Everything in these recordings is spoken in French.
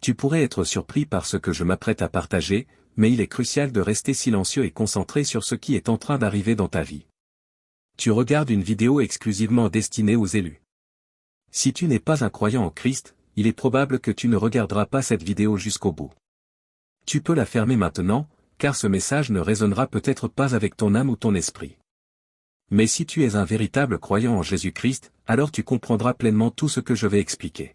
Tu pourrais être surpris par ce que je m'apprête à partager, mais il est crucial de rester silencieux et concentré sur ce qui est en train d'arriver dans ta vie. Tu regardes une vidéo exclusivement destinée aux élus. Si tu n'es pas un croyant en Christ, il est probable que tu ne regarderas pas cette vidéo jusqu'au bout. Tu peux la fermer maintenant, car ce message ne résonnera peut-être pas avec ton âme ou ton esprit. Mais si tu es un véritable croyant en Jésus-Christ, alors tu comprendras pleinement tout ce que je vais expliquer.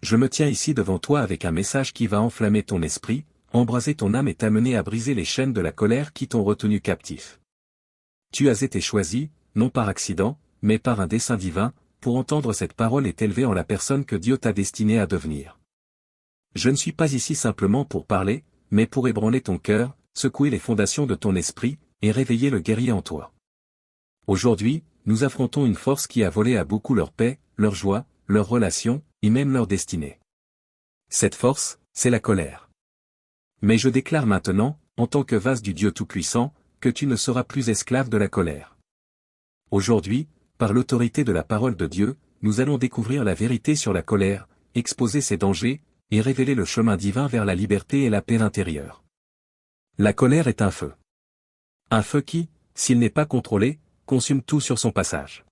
Je me tiens ici devant toi avec un message qui va enflammer ton esprit, embraser ton âme et t'amener à briser les chaînes de la colère qui t'ont retenu captif. Tu as été choisi, non par accident, mais par un dessein divin, pour entendre cette parole et t'élever en la personne que Dieu t'a destinée à devenir. Je ne suis pas ici simplement pour parler, mais pour ébranler ton cœur, secouer les fondations de ton esprit, et réveiller le guerrier en toi. Aujourd'hui, nous affrontons une force qui a volé à beaucoup leur paix, leur joie, leurs relations, et même leur destinée. Cette force, c'est la colère. Mais je déclare maintenant, en tant que vase du Dieu Tout-Puissant, que tu ne seras plus esclave de la colère. Aujourd'hui, par l'autorité de la parole de Dieu, nous allons découvrir la vérité sur la colère, exposer ses dangers, et révéler le chemin divin vers la liberté et la paix intérieure. La colère est un feu. Un feu qui, s'il n'est pas contrôlé, consume tout sur son passage.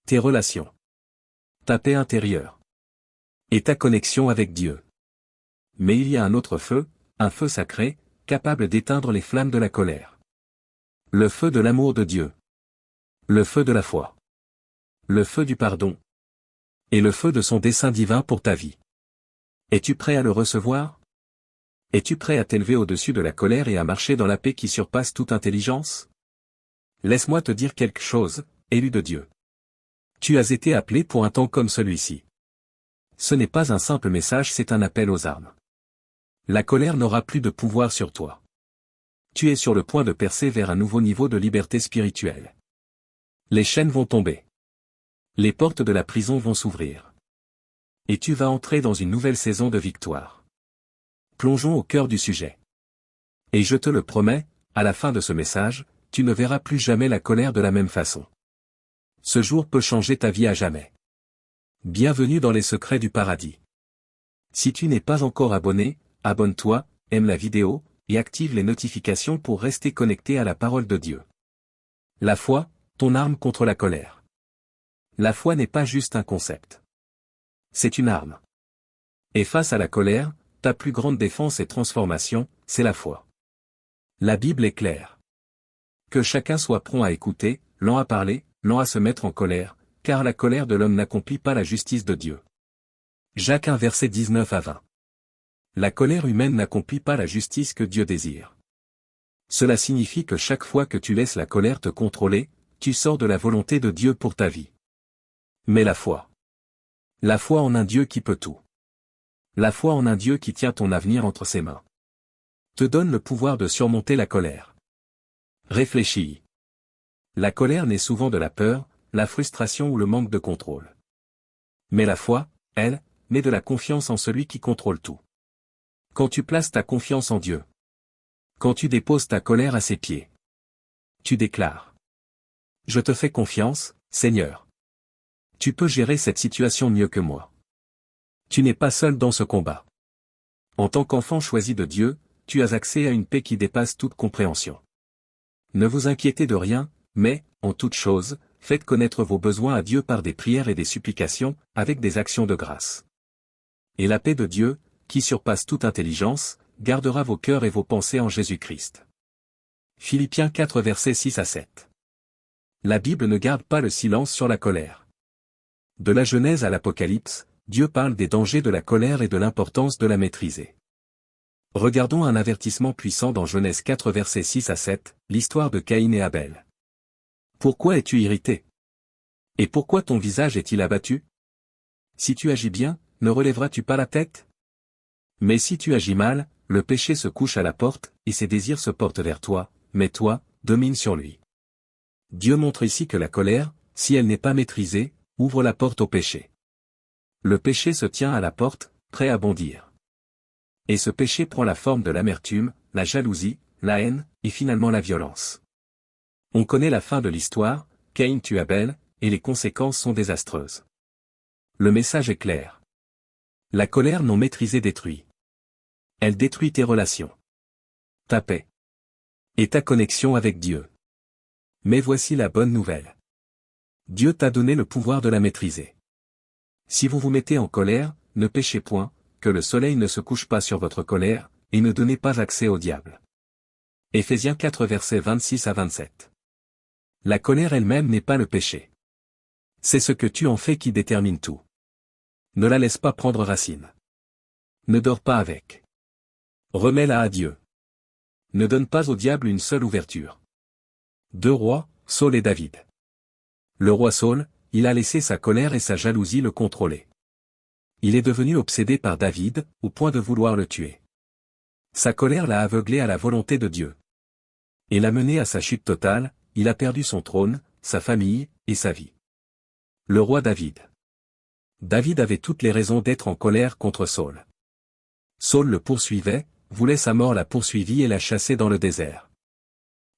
Tes relations. Ta paix intérieure. Et ta connexion avec Dieu. Mais il y a un autre feu, un feu sacré, capable d'éteindre les flammes de la colère. Le feu de l'amour de Dieu. Le feu de la foi. Le feu du pardon. Et le feu de son dessein divin pour ta vie. Es-tu prêt à le recevoir? Es-tu prêt à t'élever au-dessus de la colère et à marcher dans la paix qui surpasse toute intelligence? Laisse-moi te dire quelque chose, élu de Dieu. Tu as été appelé pour un temps comme celui-ci. Ce n'est pas un simple message, c'est un appel aux armes. La colère n'aura plus de pouvoir sur toi. Tu es sur le point de percer vers un nouveau niveau de liberté spirituelle. Les chaînes vont tomber. Les portes de la prison vont s'ouvrir. Et tu vas entrer dans une nouvelle saison de victoire. Plongeons au cœur du sujet. Et je te le promets, à la fin de ce message, tu ne verras plus jamais la colère de la même façon. Ce jour peut changer ta vie à jamais. Bienvenue dans les secrets du paradis. Si tu n'es pas encore abonné, abonne-toi, aime la vidéo, et active les notifications pour rester connecté à la parole de Dieu. La foi, ton arme contre la colère. La foi n'est pas juste un concept. C'est une arme. Et face à la colère, ta plus grande défense et transformation, c'est la foi. La Bible est claire. Que chacun soit prompt à écouter, lent à parler, lent à se mettre en colère, car la colère de l'homme n'accomplit pas la justice de Dieu. Jacques 1 versets 19 à 20. La colère humaine n'accomplit pas la justice que Dieu désire. Cela signifie que chaque fois que tu laisses la colère te contrôler, tu sors de la volonté de Dieu pour ta vie. Mais la foi. La foi en un Dieu qui peut tout. La foi en un Dieu qui tient ton avenir entre ses mains. Te donne le pouvoir de surmonter la colère. Réfléchis. La colère naît souvent de la peur, la frustration ou le manque de contrôle. Mais la foi, elle, naît de la confiance en celui qui contrôle tout. Quand tu places ta confiance en Dieu. Quand tu déposes ta colère à ses pieds. Tu déclares. Je te fais confiance, Seigneur. Tu peux gérer cette situation mieux que moi. Tu n'es pas seul dans ce combat. En tant qu'enfant choisi de Dieu, tu as accès à une paix qui dépasse toute compréhension. Ne vous inquiétez de rien, mais, en toute chose, faites connaître vos besoins à Dieu par des prières et des supplications, avec des actions de grâce. Et la paix de Dieu, qui surpasse toute intelligence, gardera vos cœurs et vos pensées en Jésus-Christ. Philippiens 4 versets 6 à 7. La Bible ne garde pas le silence sur la colère. De la Genèse à l'Apocalypse, Dieu parle des dangers de la colère et de l'importance de la maîtriser. Regardons un avertissement puissant dans Genèse 4 versets 6 à 7, l'histoire de Caïn et Abel. Pourquoi es-tu irrité? Et pourquoi ton visage est-il abattu? Si tu agis bien, ne relèveras-tu pas la tête? Mais si tu agis mal, le péché se couche à la porte, et ses désirs se portent vers toi, mais toi, domine sur lui. Dieu montre ici que la colère, si elle n'est pas maîtrisée, ouvre la porte au péché. Le péché se tient à la porte, prêt à bondir. Et ce péché prend la forme de l'amertume, la jalousie, la haine, et finalement la violence. On connaît la fin de l'histoire, Caïn tue Abel, et les conséquences sont désastreuses. Le message est clair. La colère non maîtrisée détruit. Elle détruit tes relations, ta paix et ta connexion avec Dieu. Mais voici la bonne nouvelle. Dieu t'a donné le pouvoir de la maîtriser. Si vous vous mettez en colère, ne péchez point, que le soleil ne se couche pas sur votre colère, et ne donnez pas accès au diable. Éphésiens 4 versets 26 à 27. La colère elle-même n'est pas le péché. C'est ce que tu en fais qui détermine tout. Ne la laisse pas prendre racine. Ne dors pas avec. Remets-la à Dieu. Ne donne pas au diable une seule ouverture. 2 Rois, Saul et David. Le roi Saul, il a laissé sa colère et sa jalousie le contrôler. Il est devenu obsédé par David, au point de vouloir le tuer. Sa colère l'a aveuglé à la volonté de Dieu. Et l'a mené à sa chute totale, il a perdu son trône, sa famille, et sa vie. Le roi David. David avait toutes les raisons d'être en colère contre Saul. Saul le poursuivait, voulait sa mort, la poursuivit et la chassait dans le désert.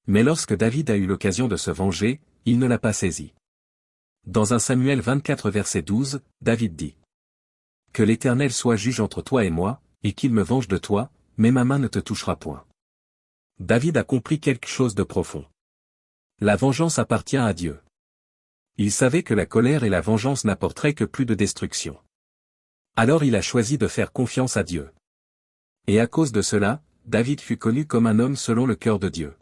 Mais lorsque David a eu l'occasion de se venger, il ne l'a pas saisi. Dans 1 Samuel 24 verset 12, David dit : « Que l'Éternel soit juge entre toi et moi, et qu'il me venge de toi, mais ma main ne te touchera point. » David a compris quelque chose de profond. La vengeance appartient à Dieu. Il savait que la colère et la vengeance n'apporteraient que plus de destruction. Alors il a choisi de faire confiance à Dieu. Et à cause de cela, David fut connu comme un homme selon le cœur de Dieu.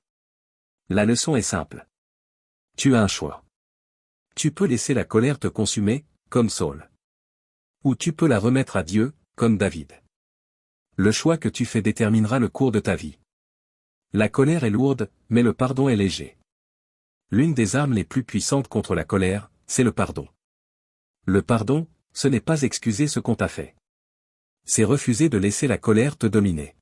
La leçon est simple. Tu as un choix. Tu peux laisser la colère te consumer, comme Saul. Ou tu peux la remettre à Dieu, comme David. Le choix que tu fais déterminera le cours de ta vie. La colère est lourde, mais le pardon est léger. L'une des armes les plus puissantes contre la colère, c'est le pardon. Le pardon, ce n'est pas excuser ce qu'on t'a fait. C'est refuser de laisser la colère te dominer.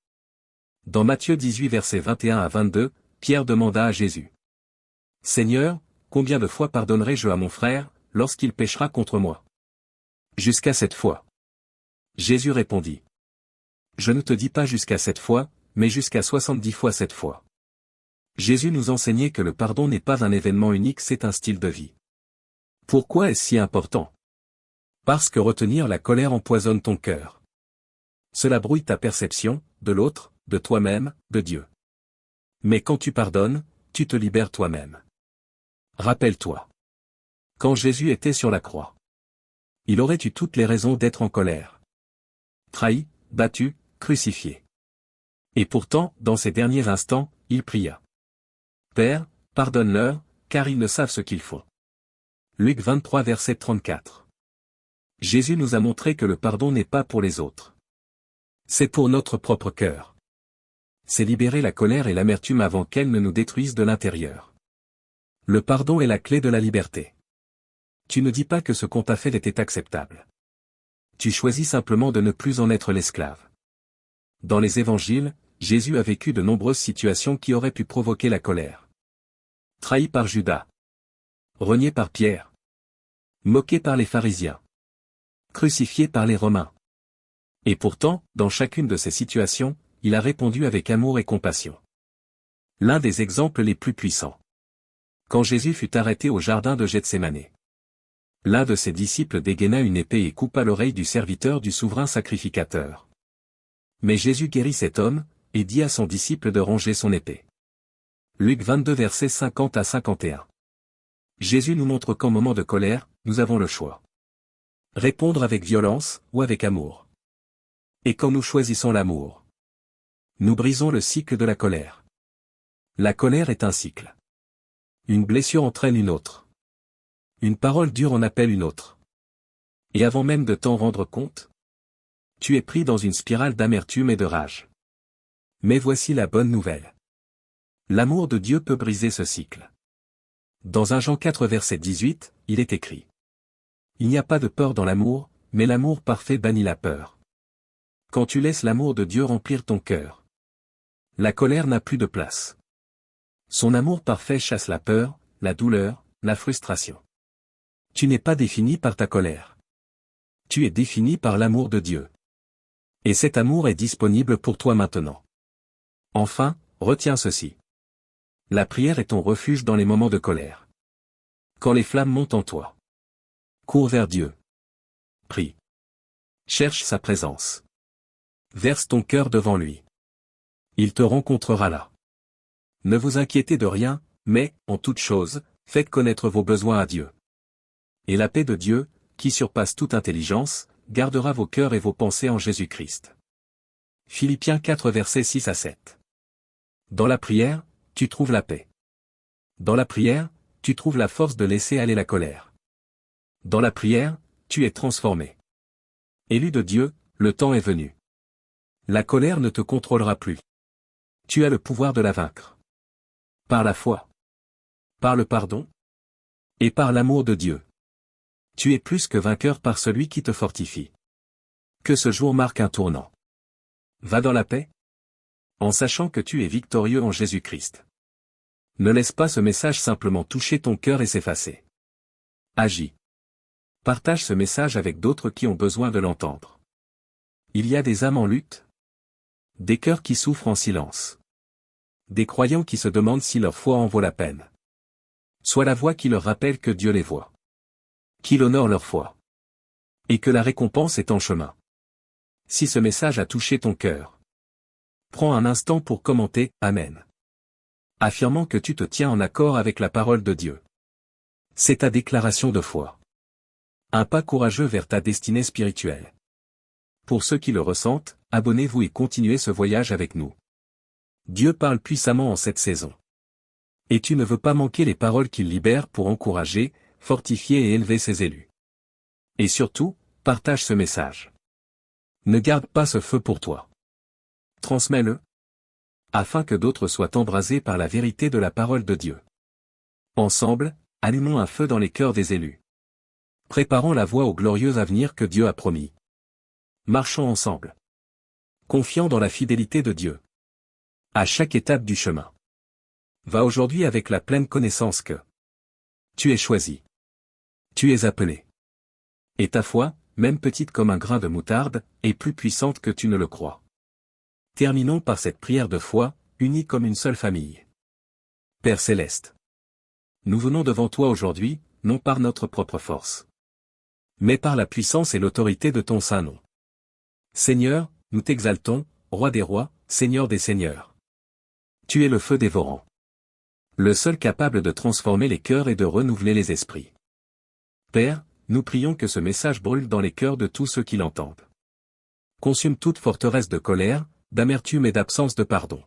Dans Matthieu 18 versets 21 à 22, Pierre demanda à Jésus : « Seigneur, combien de fois pardonnerai-je à mon frère, lorsqu'il péchera contre moi ? Jusqu'à 7 fois. » Jésus répondit : « Je ne te dis pas jusqu'à 7 fois, mais jusqu'à 70 fois 7 fois. » Jésus nous enseignait que le pardon n'est pas un événement unique, c'est un style de vie. Pourquoi est-ce si important ? Parce que retenir la colère empoisonne ton cœur. Cela brouille ta perception, de l'autre, de toi-même, de Dieu. Mais quand tu pardonnes, tu te libères toi-même. Rappelle-toi. Quand Jésus était sur la croix, il aurait eu toutes les raisons d'être en colère. Trahi, battu, crucifié. Et pourtant, dans ces derniers instants, il pria : « Père, pardonne-leur, car ils ne savent ce qu'ils font. » Luc 23 verset 34. Jésus nous a montré que le pardon n'est pas pour les autres. C'est pour notre propre cœur. C'est libérer la colère et l'amertume avant qu'elles ne nous détruisent de l'intérieur. Le pardon est la clé de la liberté. Tu ne dis pas que ce qu'on t'a fait était acceptable. Tu choisis simplement de ne plus en être l'esclave. Dans les évangiles, Jésus a vécu de nombreuses situations qui auraient pu provoquer la colère. Trahi par Judas. Renié par Pierre. Moqué par les pharisiens. Crucifié par les Romains. Et pourtant, dans chacune de ces situations, il a répondu avec amour et compassion. L'un des exemples les plus puissants. Quand Jésus fut arrêté au jardin de Gethsémani. L'un de ses disciples dégaina une épée et coupa l'oreille du serviteur du souverain sacrificateur. Mais Jésus guérit cet homme, et dit à son disciple de ranger son épée. Luc 22 versets 50 à 51. Jésus nous montre qu'en moment de colère, nous avons le choix. Répondre avec violence, ou avec amour. Et quand nous choisissons l'amour, nous brisons le cycle de la colère. La colère est un cycle. Une blessure entraîne une autre. Une parole dure en appelle une autre. Et avant même de t'en rendre compte, tu es pris dans une spirale d'amertume et de rage. Mais voici la bonne nouvelle. L'amour de Dieu peut briser ce cycle. Dans 1 Jean 4 verset 18, il est écrit : « Il n'y a pas de peur dans l'amour, mais l'amour parfait bannit la peur. » Quand tu laisses l'amour de Dieu remplir ton cœur, la colère n'a plus de place. Son amour parfait chasse la peur, la douleur, la frustration. Tu n'es pas défini par ta colère. Tu es défini par l'amour de Dieu. Et cet amour est disponible pour toi maintenant. Enfin, retiens ceci. La prière est ton refuge dans les moments de colère. Quand les flammes montent en toi, cours vers Dieu. Prie. Cherche sa présence. Verse ton cœur devant lui. Il te rencontrera là. Ne vous inquiétez de rien, mais, en toute chose, faites connaître vos besoins à Dieu. Et la paix de Dieu, qui surpasse toute intelligence, gardera vos cœurs et vos pensées en Jésus-Christ. Philippiens 4 versets 6 à 7. Dans la prière, tu trouves la paix. Dans la prière, tu trouves la force de laisser aller la colère. Dans la prière, tu es transformé. Élu de Dieu, le temps est venu. La colère ne te contrôlera plus. Tu as le pouvoir de la vaincre. Par la foi. Par le pardon. Et par l'amour de Dieu. Tu es plus que vainqueur par celui qui te fortifie. Que ce jour marque un tournant. Va dans la paix. En sachant que tu es victorieux en Jésus-Christ. Ne laisse pas ce message simplement toucher ton cœur et s'effacer. Agis. Partage ce message avec d'autres qui ont besoin de l'entendre. Il y a des âmes en lutte. Des cœurs qui souffrent en silence. Des croyants qui se demandent si leur foi en vaut la peine. Sois la voix qui leur rappelle que Dieu les voit. Qu'il honore leur foi. Et que la récompense est en chemin. Si ce message a touché ton cœur, prends un instant pour commenter « Amen », affirmant que tu te tiens en accord avec la parole de Dieu. C'est ta déclaration de foi. Un pas courageux vers ta destinée spirituelle. Pour ceux qui le ressentent, abonnez-vous et continuez ce voyage avec nous. Dieu parle puissamment en cette saison. Et tu ne veux pas manquer les paroles qu'il libère pour encourager, fortifier et élever ses élus. Et surtout, partage ce message. Ne garde pas ce feu pour toi. Transmets-le, afin que d'autres soient embrasés par la vérité de la parole de Dieu. Ensemble, allumons un feu dans les cœurs des élus. Préparons la voie au glorieux avenir que Dieu a promis. Marchons ensemble. Confiants dans la fidélité de Dieu. À chaque étape du chemin. Va aujourd'hui avec la pleine connaissance que tu es choisi. Tu es appelé. Et ta foi, même petite comme un grain de moutarde, est plus puissante que tu ne le crois. Terminons par cette prière de foi, unie comme une seule famille. Père Céleste. Nous venons devant toi aujourd'hui, non par notre propre force, mais par la puissance et l'autorité de ton saint nom. Seigneur, nous t'exaltons, Roi des rois, Seigneur des seigneurs. Tu es le feu dévorant. Le seul capable de transformer les cœurs et de renouveler les esprits. Père, nous prions que ce message brûle dans les cœurs de tous ceux qui l'entendent. Consume toute forteresse de colère, d'amertume et d'absence de pardon.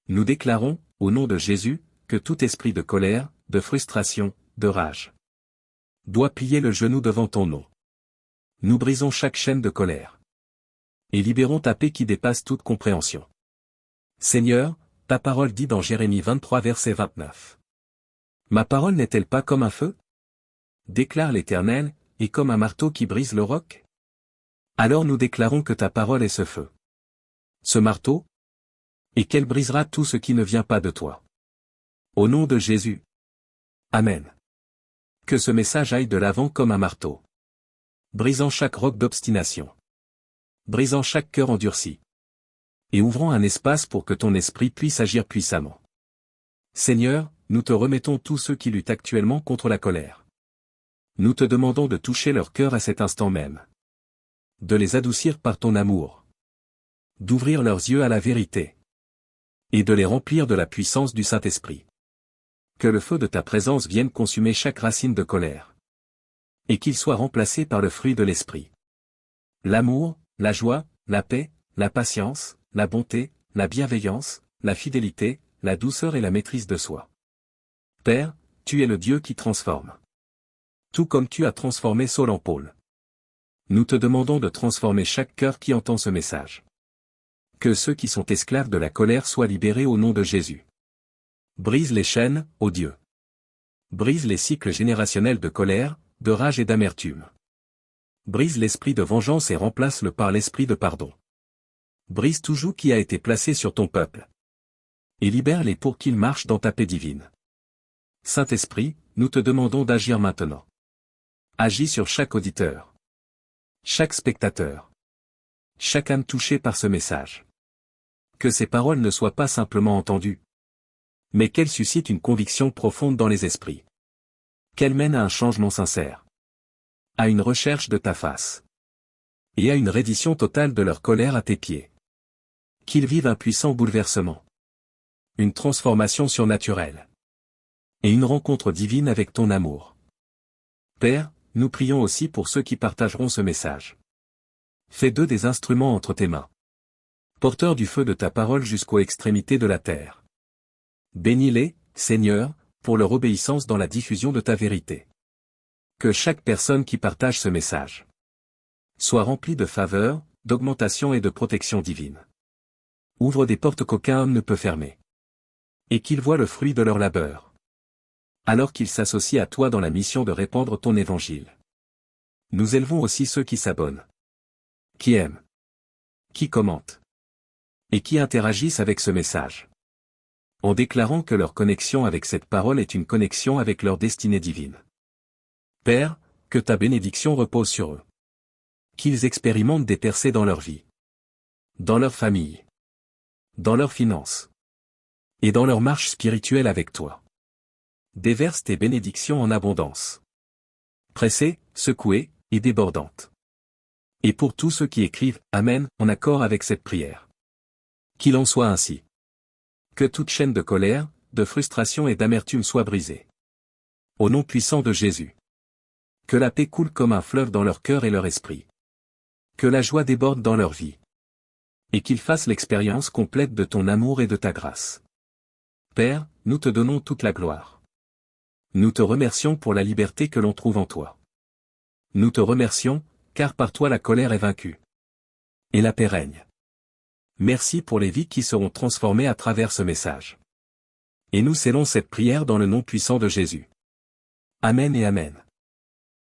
Nous déclarons, au nom de Jésus, que tout esprit de colère, de frustration, de rage doit plier le genou devant ton nom. Nous brisons chaque chaîne de colère. Et libérons ta paix qui dépasse toute compréhension. Seigneur, ta parole dit dans Jérémie 23 verset 29. Ma parole n'est-elle pas comme un feu? Déclare l'Éternel, et comme un marteau qui brise le roc? Alors nous déclarons que ta parole est ce feu. Ce marteau? Et qu'elle brisera tout ce qui ne vient pas de toi. Au nom de Jésus. Amen. Que ce message aille de l'avant comme un marteau. Brisant chaque roc d'obstination. Brisant chaque cœur endurci. Et ouvrant un espace pour que ton esprit puisse agir puissamment. Seigneur, nous te remettons tous ceux qui luttent actuellement contre la colère. Nous te demandons de toucher leur cœur à cet instant même. De les adoucir par ton amour. D'ouvrir leurs yeux à la vérité. Et de les remplir de la puissance du Saint-Esprit. Que le feu de ta présence vienne consumer chaque racine de colère. Et qu'il soit remplacé par le fruit de l'Esprit. L'amour, la joie, la paix, la patience, la bonté, la bienveillance, la fidélité, la douceur et la maîtrise de soi. Père, tu es le Dieu qui transforme. Tout comme tu as transformé Saul en Paul. Nous te demandons de transformer chaque cœur qui entend ce message. Que ceux qui sont esclaves de la colère soient libérés au nom de Jésus. Brise les chaînes, ô Dieu. Brise les cycles générationnels de colère, de rage et d'amertume. Brise l'esprit de vengeance et remplace-le par l'esprit de pardon. Brise tout joug qui a été placé sur ton peuple. Et libère-les pour qu'ils marchent dans ta paix divine. Saint-Esprit, nous te demandons d'agir maintenant. Agis sur chaque auditeur. Chaque spectateur. Chaque âme touchée par ce message. Que ces paroles ne soient pas simplement entendues, mais qu'elles suscitent une conviction profonde dans les esprits. Qu'elles mènent à un changement sincère. À une recherche de ta face. Et à une reddition totale de leur colère à tes pieds. Qu'ils vivent un puissant bouleversement. Une transformation surnaturelle. Et une rencontre divine avec ton amour. Père, nous prions aussi pour ceux qui partageront ce message. Fais d'eux des instruments entre tes mains. Porteurs du feu de ta parole jusqu'aux extrémités de la terre. Bénis-les, Seigneur, pour leur obéissance dans la diffusion de ta vérité. Que chaque personne qui partage ce message soit remplie de faveur, d'augmentation et de protection divine. Ouvre des portes qu'aucun homme ne peut fermer. Et qu'ils voient le fruit de leur labeur. Alors qu'ils s'associent à toi dans la mission de répandre ton évangile. Nous élevons aussi ceux qui s'abonnent. Qui aiment. Qui commentent. Et qui interagissent avec ce message. En déclarant que leur connexion avec cette parole est une connexion avec leur destinée divine. Père, que ta bénédiction repose sur eux. Qu'ils expérimentent des percées dans leur vie. Dans leur famille. Dans leurs finances. Et dans leur marche spirituelle avec toi. Déverse tes bénédictions en abondance. Pressées, secouées, et débordantes. Et pour tous ceux qui écrivent « Amen » en accord avec cette prière. Qu'il en soit ainsi. Que toute chaîne de colère, de frustration et d'amertume soit brisée. Au nom puissant de Jésus. Que la paix coule comme un fleuve dans leur cœur et leur esprit. Que la joie déborde dans leur vie. Et qu'ils fassent l'expérience complète de ton amour et de ta grâce. Père, nous te donnons toute la gloire. Nous te remercions pour la liberté que l'on trouve en toi. Nous te remercions, car par toi la colère est vaincue. Et la paix règne. Merci pour les vies qui seront transformées à travers ce message. Et nous scellons cette prière dans le nom puissant de Jésus. Amen et Amen.